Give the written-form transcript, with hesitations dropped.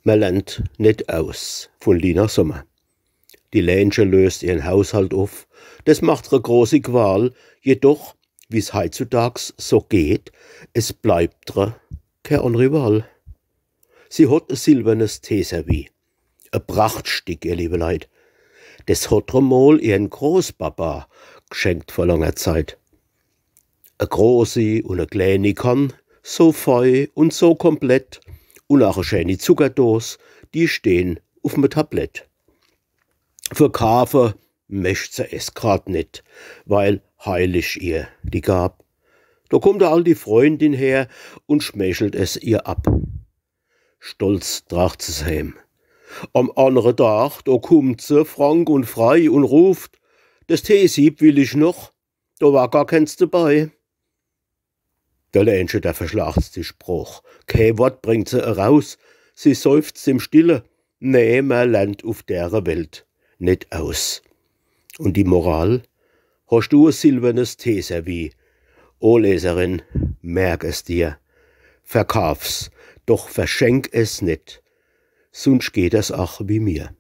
Man lernt nicht aus von Lina Sommer. Die Länsche löst ihren Haushalt auf. Das macht eine große Qual. Jedoch, wie's heutzutage so geht, es bleibt keine andere Wahl. Sie hat ein silbernes Teeservie. Ein Prachtstück, ihr liebe Leid. Das hat mal ihren Großpapa geschenkt vor langer Zeit. Eine große und eine kleine Kanne, so fein und so komplett. Und auch eine schöne Zuckerdose, die stehen auf dem Tablett. Verkaufen möcht sie es grad nicht, weil heilig ihr die gab. Da kommt eine alte Freundin her und schmächelt es ihr ab. Stolz tracht sie's heim. Am anderen Tag, da kommt sie frank und frei und ruft, das Teesieb will ich noch, da war gar keins dabei. Der Länsche, der verschlacht's die Spruch. Kein Wort bringt sie heraus, sie seufzt im Stille. Nee, man lernt auf der Welt nicht aus. Und die Moral? Hast du ein silbernes Teeservie? O Leserin, merk es dir. Verkauf's, doch verschenk es nicht. Sonst geht es auch wie mir.